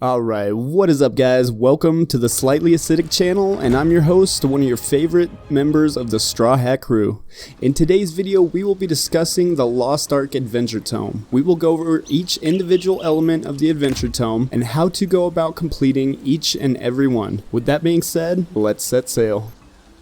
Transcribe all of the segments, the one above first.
Alright, what is up guys? Welcome to the Slightly Acidic channel, and I'm your host, one of your favorite members of the Straw Hat crew. In today's video, we will be discussing the Lost Ark Adventure Tome. We will go over each individual element of the Adventure Tome and how to go about completing each and every one. With that being said, let's set sail.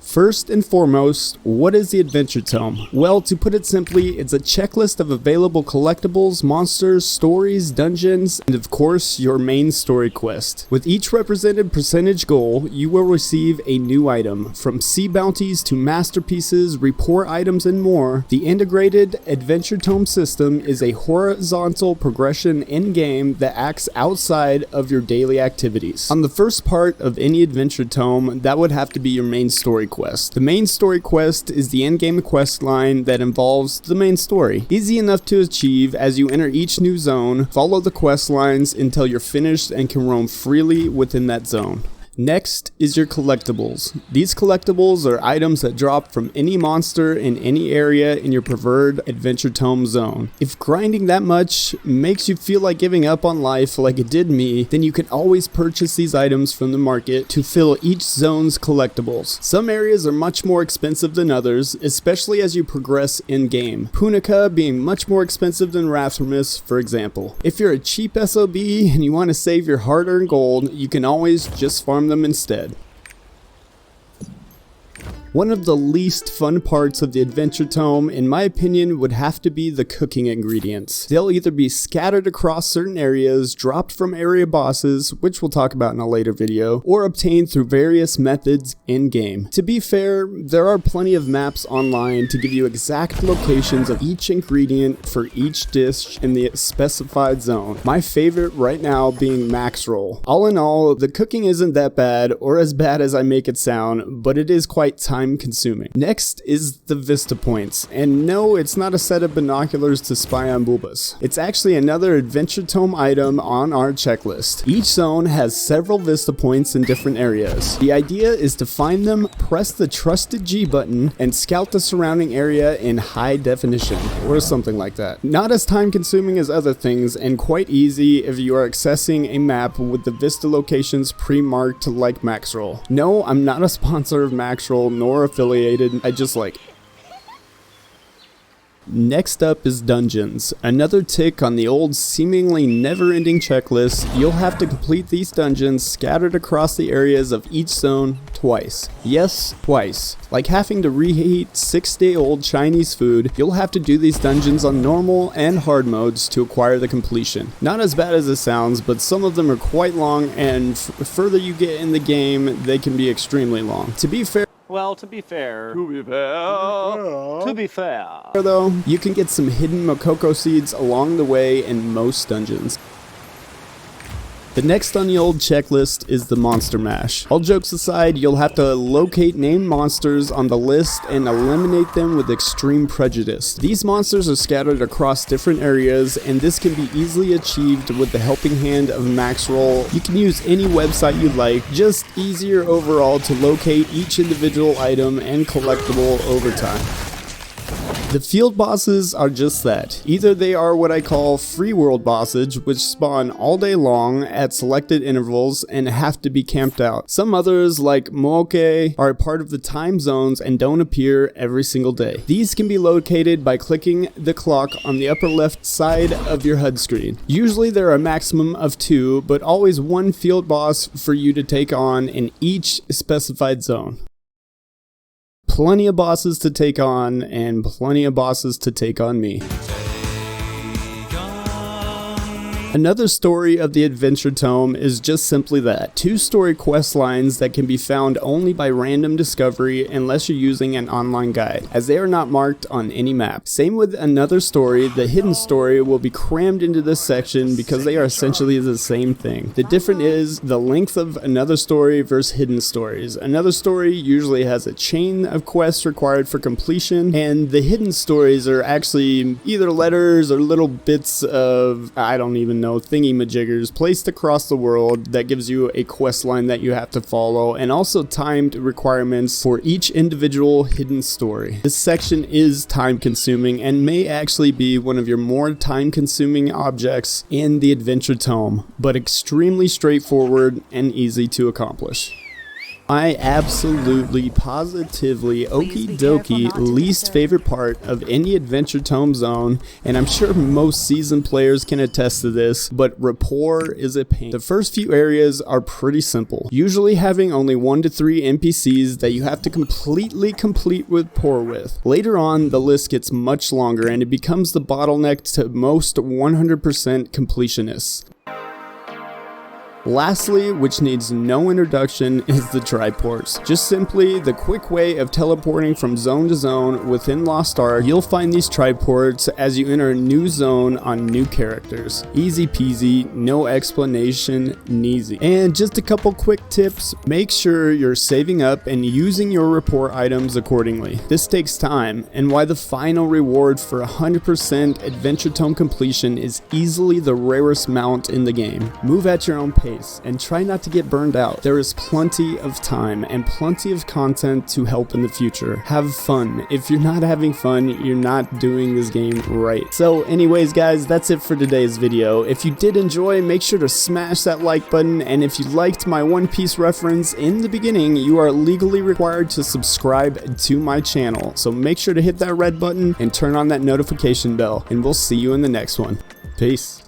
First and foremost, what is the Adventure Tome? Well, to put it simply, it's a checklist of available collectibles, monsters, stories, dungeons, and of course, your main story quest. With each represented percentage goal, you will receive a new item. From sea bounties to masterpieces, report items, and more, the integrated Adventure Tome system is a horizontal progression in-game that acts outside of your daily activities. On the first part of any Adventure Tome, that would have to be your main story quest. The main story quest is the endgame quest line that involves the main story. Easy enough to achieve as you enter each new zone, follow the quest lines until you're finished and can roam freely within that zone. Next is your collectibles. These collectibles are items that drop from any monster in any area in your preferred Adventure Tome zone. If grinding that much makes you feel like giving up on life like it did me, then you can always purchase these items from the market to fill each zone's collectibles. Some areas are much more expensive than others, especially as you progress in-game. Punica being much more expensive than Rathramus, for example. If you're a cheap SOB and you want to save your hard-earned gold, you can always just farm them instead. One of the least fun parts of the Adventure Tome, in my opinion, would have to be the cooking ingredients. They'll either be scattered across certain areas, dropped from area bosses, which we'll talk about in a later video, or obtained through various methods in-game. To be fair, there are plenty of maps online to give you exact locations of each ingredient for each dish in the specified zone. My favorite right now being Maxroll. All in all, the cooking isn't that bad, or as bad as I make it sound, but it is quite time consuming. Next is the Vista Points, and no, it's not a set of binoculars to spy on Bulbas. It's actually another Adventure Tome item on our checklist. Each zone has several Vista Points in different areas. The idea is to find them, press the trusted G button, and scout the surrounding area in high definition, or something like that. Not as time consuming as other things, and quite easy if you are accessing a map with the Vista locations pre-marked like Maxroll. No, I'm not a sponsor of Maxroll, nor affiliated, I just like. Next up is dungeons. Another tick on the old seemingly never-ending checklist. You'll have to complete these dungeons scattered across the areas of each zone twice. Yes, twice. Like having to reheat 6-day-old Chinese food, you'll have to do these dungeons on normal and hard modes to acquire the completion. Not as bad as it sounds, but some of them are quite long, and further you get in the game, they can be extremely long. To be fair, though, you can get some hidden Mokoko seeds along the way in most dungeons. The next on the old checklist is the Monster Mash. All jokes aside, you'll have to locate named monsters on the list and eliminate them with extreme prejudice. These monsters are scattered across different areas, and this can be easily achieved with the helping hand of Maxroll. You can use any website you'd like, just easier overall to locate each individual item and collectible over time. The field bosses are just that. Either they are what I call free world bosses, which spawn all day long at selected intervals and have to be camped out. Some others, like Mooke, are a part of the time zones and don't appear every single day. These can be located by clicking the clock on the upper left side of your HUD screen. Usually there are a maximum of 2, but always one field boss for you to take on in each specified zone. Plenty of bosses to take on, and plenty of bosses to take on me. Another story of the Adventure Tome is just simply that. 2 story quest lines that can be found only by random discovery unless you're using an online guide, as they are not marked on any map. Same with another story. The hidden story will be crammed into this section because they are essentially the same thing. The difference is the length of another story versus hidden stories. Another story usually has a chain of quests required for completion, and the hidden stories are actually either letters or little bits of, I don't even know thingy-majiggers placed across the world that gives you a quest line that you have to follow, and also timed requirements for each individual hidden story. This section is time-consuming and may actually be one of your more time-consuming objects in the Adventure Tome, but extremely straightforward and easy to accomplish. My absolutely, positively, okie dokie least favorite part of any Adventure Tome zone, and I'm sure most seasoned players can attest to this, but rapport is a pain. The first few areas are pretty simple, usually having only 1 to 3 NPCs that you have to completely complete rapport with. Later on, the list gets much longer and it becomes the bottleneck to most 100% completionists. Lastly, which needs no introduction, is the triports. Just simply the quick way of teleporting from zone to zone within Lost Ark. You'll find these triports as you enter a new zone on new characters. Easy peasy, no explanation, neasy. And just a couple quick tips: make sure you're saving up and using your rapport items accordingly. This takes time, and why the final reward for 100% Adventure Tome completion is easily the rarest mount in the game. Move at your own pace and try not to get burned out. There is plenty of time and plenty of content to help in the future. Have fun. If you're not having fun, you're not doing this game right. So anyways guys, that's it for today's video. If you did enjoy, make sure to smash that like button, and if you liked my One Piece reference in the beginning, you are legally required to subscribe to my channel. So make sure to hit that red button and turn on that notification bell, and we'll see you in the next one. Peace.